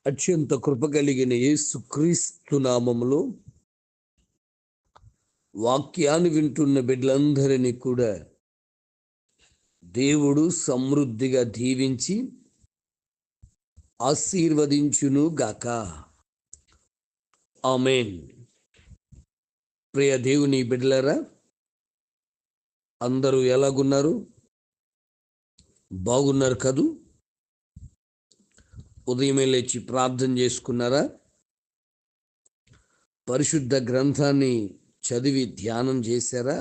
అత్యంత కృప కలిగిన యేసుక్రీస్తు నామములో వాక్యాన్ని వింటున్న బిడ్డలందరినీ కూడా దేవుడు సమృద్ధిగా దీవించి ఆశీర్వదించును గాక. ఆమేన్. ప్రియ దేవుని బిడ్డలారా, అందరూ ఎలాగున్నారు? బాగున్నారు కదూ? ఉదయమే లేచి ప్రార్థన చేసుకున్నారా? పరిశుద్ధ గ్రంథాన్ని చదివి ధ్యానం చేశారా?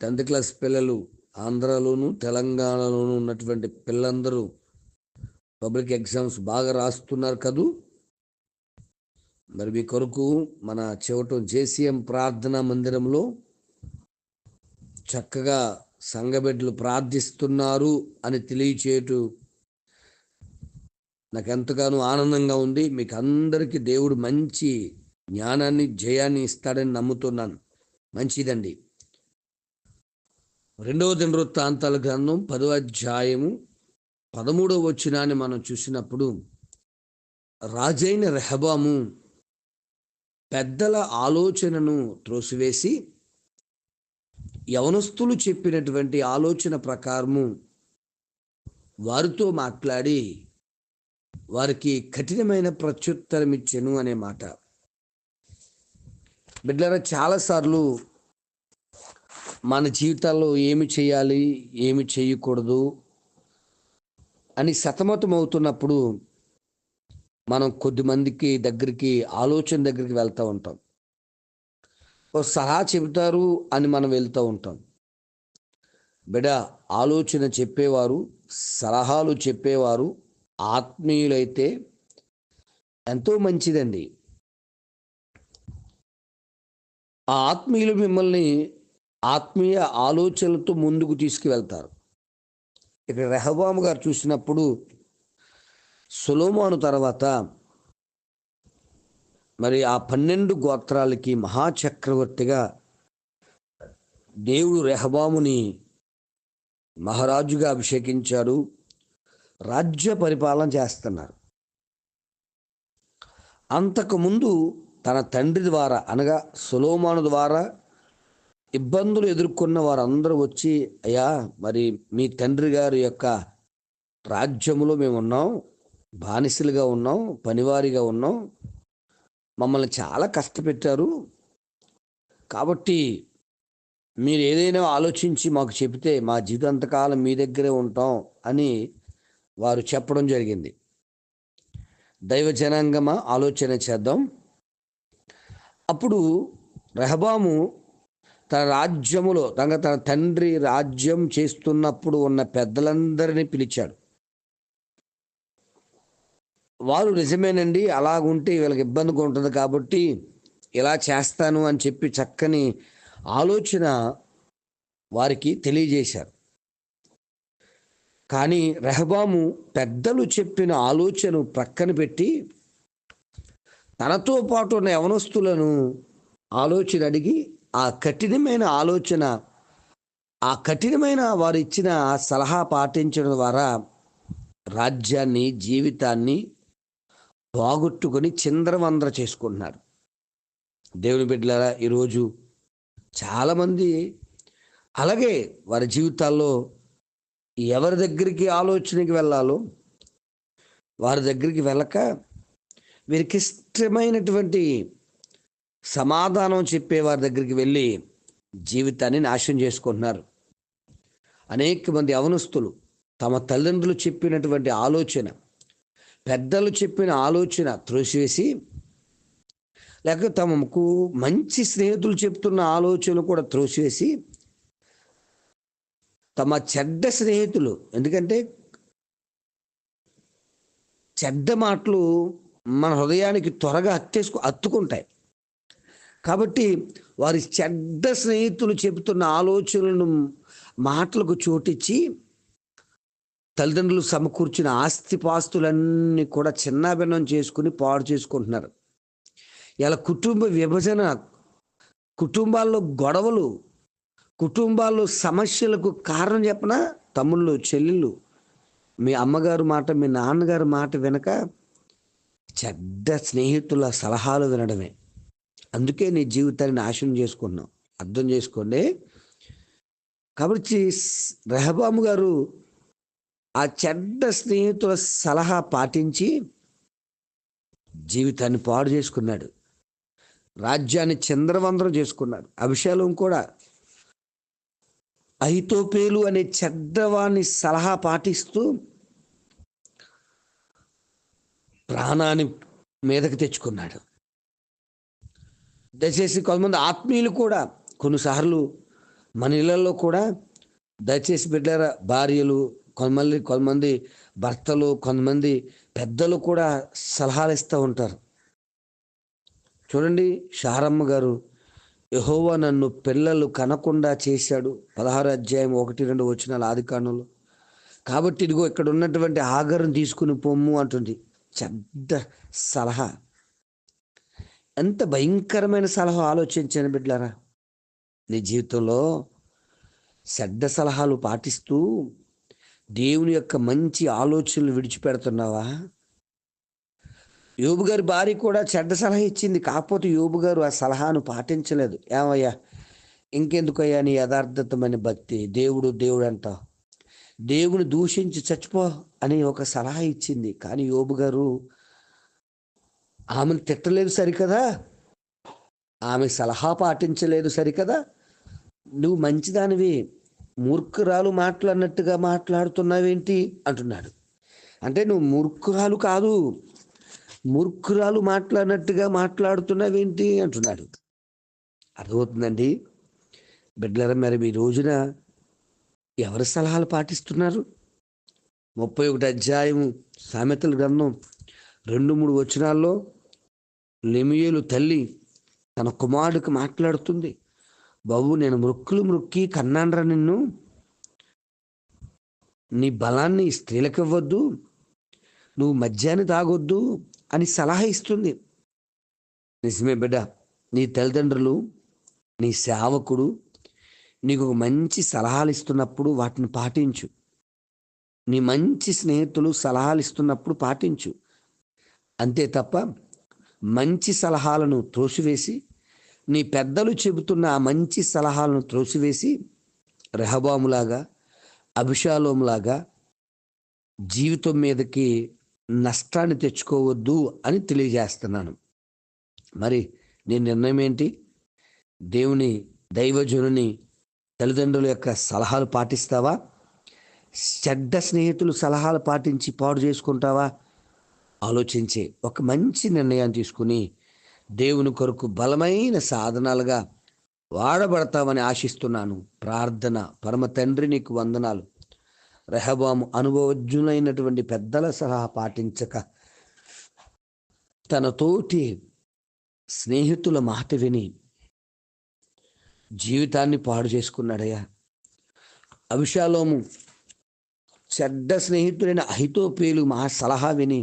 10th క్లాస్ పిల్లలు ఆంధ్రాలోను తెలంగాణలోను ఉన్నటువంటి పిల్లలందరూ పబ్లిక్ ఎగ్జామ్స్ బాగా రాస్తున్నారు కదూ? మరి మీ కొరకు మన చెవటం జేసీఎం ప్రార్థనా మందిరంలో చక్కగా సంఘబిడ్డలు ప్రార్థిస్తున్నారు అని తెలియచేయటం నాకు ఎంతగానో ఆనందంగా ఉంది. మీకు అందరికీ దేవుడు మంచి జ్ఞానాన్ని, జయాన్ని ఇస్తాడని నమ్ముతున్నాను. మంచిదండి. 2వ దినవృత్తాంతాల గ్రంథం 10వ అధ్యాయము 13వ వచనాన్ని మనం చూసినప్పుడు, రాజైన రెహబాము పెద్దల ఆలోచనను త్రోసివేసి యవనస్తులు చెప్పినటువంటి ఆలోచన ప్రకారము వారితో మాట్లాడి వారికి కఠినమైన ప్రత్యుత్తరం ఇచ్చెను అనే మాట. బిడ్డలారా, చాలాసార్లు మన జీవితాల్లో ఏమి చేయాలి, ఏమి చేయకూడదు అని సతమతం అవుతున్నప్పుడు మనం కొద్దిమందికి దగ్గరికి, ఆలోచన దగ్గరికి వెళ్తూ ఉంటాం. ఓ సలహా చెబుతారు అని మనం వెళ్తూ ఉంటాం. బిడ్డ, ఆలోచన చెప్పేవారు, సలహాలు చెప్పేవారు ఆత్మీయులైతే ఎంతో మంచిదండి. ఆ ఆత్మీయులు మిమ్మల్ని ఆత్మీయ ఆలోచనలతో ముందుకు తీసుకువెళ్తారు. ఇక్కడ రెహబాము గారు చూసినప్పుడు సొలొమోను తర్వాత మరి ఆ 12 గోత్రాలకి మహాచక్రవర్తిగా దేవుడు రెహబాముని మహారాజుగా అభిషేకించాడు. రాజ్య పరిపాలన చేస్తున్నారు. అంతకుముందు తన తండ్రి ద్వారా అనగా సొలొమోను ద్వారా ఇబ్బందులు ఎదుర్కొన్న వారందరూ వచ్చి, అయ్యా, మరి మీ తండ్రి గారి యొక్క రాజ్యములో మేము ఉన్నాం, బానిసలుగా ఉన్నాం, పనివారిగా ఉన్నాం, మమ్మల్ని చాలా కష్టపెట్టారు, కాబట్టి మీరు ఏదైనా ఆలోచించి మాకు చెబితే మా జీవితాంతకాలం మీ దగ్గరే ఉంటాం అని వారు చెప్పడం జరిగింది. దైవ జనాంగమా, ఆలోచన చేద్దాం. అప్పుడు రెహబాము తన రాజ్యములో తన తండ్రి రాజ్యం చేస్తున్నప్పుడు ఉన్న పెద్దలందరినీ పిలిచాడు. వారు నిజమేనండి, అలాగుంటే వీళ్ళకి ఇబ్బందిగా ఉంటుంది కాబట్టి ఇలా చేస్తాను అని చెప్పి చక్కని ఆలోచన వారికి తెలియజేశారు. కానీ రెహబాము పెద్దలు చెప్పిన ఆలోచన ప్రక్కన పెట్టి తనతో పాటు ఉన్న యవనస్తులను ఆలోచన అడిగి ఆ కఠినమైన వారు ఇచ్చిన సలహా పాటించడం ద్వారా రాజ్యాన్ని, జీవితాన్ని బాగొట్టుకొని చిందరవందర చేసుకుంటున్నారు. దేవుని బిడ్డలారా, ఈరోజు చాలామంది అలాగే వారి జీవితాల్లో ఎవరి దగ్గరికి ఆలోచనకి వెళ్ళాలో వారి దగ్గరికి వెళ్ళక వీరికి ఇష్టమైనటువంటి సమాధానం చెప్పే వారి దగ్గరికి వెళ్ళి జీవితాన్ని నాశనం చేసుకుంటున్నారు. అనేక మంది యవనస్తులు తమ తల్లిదండ్రులు చెప్పినటువంటి ఆలోచన, పెద్దలు చెప్పిన ఆలోచన త్రోసివేసి, లేక తమకు మంచి స్నేహితులు చెప్తున్న ఆలోచన కూడా త్రోసివేసి, తమ చెడ్డ స్నేహితులు, ఎందుకంటే చెడ్డ మాటలు మన హృదయానికి త్వరగా హత్తుకుంటాయి. కాబట్టి వారి చెడ్డ స్నేహితులు చెబుతున్న ఆలోచనలను, మాటలకు చోటిచ్చి తల్లిదండ్రులు సమకూర్చిన ఆస్తిపాస్తులన్నీ కూడా చిన్నాభిన్నం చేసుకుని పాడు చేసుకుంటున్నారు. ఇలా కుటుంబ విభజన, కుటుంబాల్లో గొడవలు, కుటుంబాల్లో సమస్యలకు కారణం చెప్పనా తమ్ముళ్ళు, చెల్లెళ్ళు మీ అమ్మగారు మాట, మీ నాన్నగారి మాట వెనక చెడ్డ స్నేహితుల సలహాలు వినడమే. అందుకే నీ జీవితాన్ని నాశనం చేసుకున్నావు. అర్థం చేసుకోండి. కాబట్టి రెహబాము గారు ఆ చెడ్డ స్నేహితుల సలహా పాటించి జీవితాన్ని పాడు చేసుకున్నాడు. రాజ్యాన్ని చిందరవందరం చేసుకున్నాడు. అభిషేకం కూడా అహితోపేలు అనే చెడ్డవాణ్ణి సలహా పాటిస్తూ ప్రాణాన్ని మీదకి తెచ్చుకున్నాడు. దయచేసి కొంతమంది ఆత్మీయులు కూడా కొన్నిసార్లు మన ఇళ్లలో కూడా దయచేసి బిడ్డల భార్యలు, కొంతమంది భర్తలు, కొంతమంది పెద్దలు కూడా సలహాలు ఇస్తూ ఉంటారు. చూడండి, షారమ్మ గారు, యెహోవా నన్ను పిల్లలు కనకుండా చేశాడు, 16 అధ్యాయం 1-2 వచనాలు ఆదికాండంలో. కాబట్టి ఇదిగో ఇక్కడ ఉన్నటువంటి ఆగరుని తీసుకుని పొమ్ము అంటుంది. చెడ్డ సలహా. ఎంత భయంకరమైన సలహా ఆలోచించండి బిడ్డలారా. నీ జీవితంలో చెడ్డ సలహాలు పాటిస్తూ దేవుని యొక్క మంచి ఆలోచనలు విడిచిపెడుతున్నావా? యోబు గారి భార్య కూడా చెడ్డ సలహా ఇచ్చింది. కాకపోతే యోబు గారు ఆ సలహాను పాటించలేదు. ఏమయ్యా, ఇంకెందుకయ్యా నీ యథార్థతమైన భక్తి, దేవుడు దేవుడు అంటావు, దేవుని దూషించి చచ్చిపో అని ఒక సలహా ఇచ్చింది. కానీ యోబు గారు ఆమెను తిట్టలేదు సరికదా, ఆమె సలహా పాటించలేదు సరికదా. నువ్వు మంచిదానివి, మూర్ఖురాలు మాట్లాడినట్టుగా మాట్లాడుతున్నావేంటి అంటున్నాడు. అంటే నువ్వు మూర్ఖురాలు కాదు, మూర్ఖురాలు మాట్లాడినట్టుగా మాట్లాడుతున్నావేంటి అంటున్నాడు. అర్థమవుతుందండి బిడ్డలారా? మరి ఈ రోజున ఎవరి సలహాలు పాటిస్తున్నారు? 31 అధ్యాయము సామెతల గ్రంథం 2-3 వచనాల్లో లెమూయేలు తల్లి తన కుమారుడికి మాట్లాడుతుంది. బాబు, నేను మొక్కి కన్నాన్రా నిన్ను, నీ బలాన్ని స్త్రీలకు ఇవ్వద్దు, నువ్వు మద్యాన్ని తాగొద్దు అని సలహా ఇస్తుంది. నిజమే బిడ్డ, నీ తల్లిదండ్రులు, నీ సేవకుడు నీకు ఒక మంచి సలహాలు ఇస్తున్నప్పుడు వాటిని పాటించు. నీ మంచి స్నేహితులు సలహాలు ఇస్తున్నప్పుడు పాటించు. అంతే తప్ప మంచి సలహాలను త్రోసివేసి, నీ పెద్దలు చెబుతున్న ఆ మంచి సలహాలను త్రోసివేసి రెహబాములాగా, అభిషాలోములాగా జీవితం మీదకి నష్టాన్ని తెచ్చుకోవద్దు అని తెలియజేస్తున్నాను. మరి నీ నిర్ణయం ఏంటి? దేవుని దైవజనుని తల్లిదండ్రుల యొక్క సలహాలు పాటిస్తావా? చెడ్డ స్నేహితులు సలహాలు పాటించి పాడు చేసుకుంటావా? ఆలోచించే ఒక మంచి నిర్ణయాన్ని తీసుకుని దేవుని కొరకు బలమైన సాధనాలుగా వాడబడతామని ఆశిస్తున్నాను. ప్రార్థన. పరమ తండ్రి, నీకు వందనాలు. రెహబాము అనుభవజ్ఞులైనటువంటి పెద్దల సలహా పాటించక తన తోటి స్నేహితుల మాట విని జీవితాన్ని పాడు చేసుకున్నాడయ్యా. అభిషాలోము చెడ్డ స్నేహితుడైన అహితోపేలు సలహా విని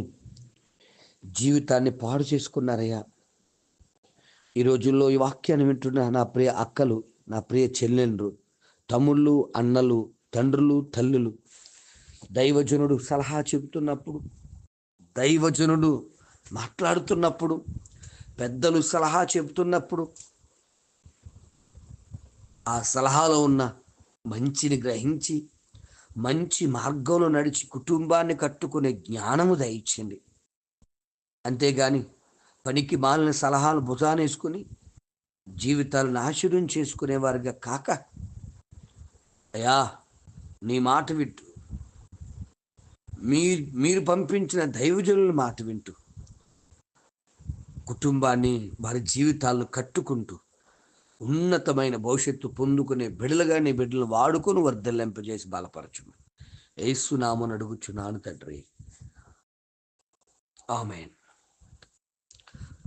జీవితాన్ని పాడు చేసుకున్నారయ్యా. ఈ రోజుల్లో ఈ వాక్యాన్ని వింటున్న నా ప్రియ అక్కలు, నా ప్రియ చెల్లెండ్రు, తమ్ముళ్ళు, అన్నలు, తండ్రులు, తల్లులు, దైవజనుడు సలహా చెబుతున్నప్పుడు, దైవజనుడు మాట్లాడుతున్నప్పుడు, పెద్దలు సలహా చెబుతున్నప్పుడు ఆ సలహాలో ఉన్న మంచిని గ్రహించి మంచి మార్గంలో నడిచి కుటుంబాన్ని కట్టుకునే జ్ఞానము దయచేయండి. అంతేగాని పనికి మాలిన సలహాలు భుజానేసుకుని జీవితాలను నాశనం చేసుకునేవారిగా కాక, అయ్యా నీ మాట వింటూ, మీరు పంపించిన దైవజనుల మాట వింటూ కుటుంబాన్ని, వారి జీవితాలను కట్టుకుంటూ ఉన్నతమైన భవిష్యత్తు పొందుకునే బిడ్డలుగా నీ బిడ్డలను వాడుకొని వర్ధలింపజేసి బలపరచుము. యేసు నామమున అడుగుచున్నాను తండ్రి, ఆమేన్.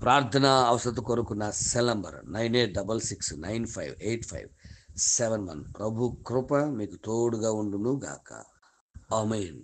ప్రార్థన అవసరత కొరకు నా సెల్ నంబర్ 9866958571. ప్రభు కృప మీకు తోడుగా ఉండును గాక. ఆమేన్.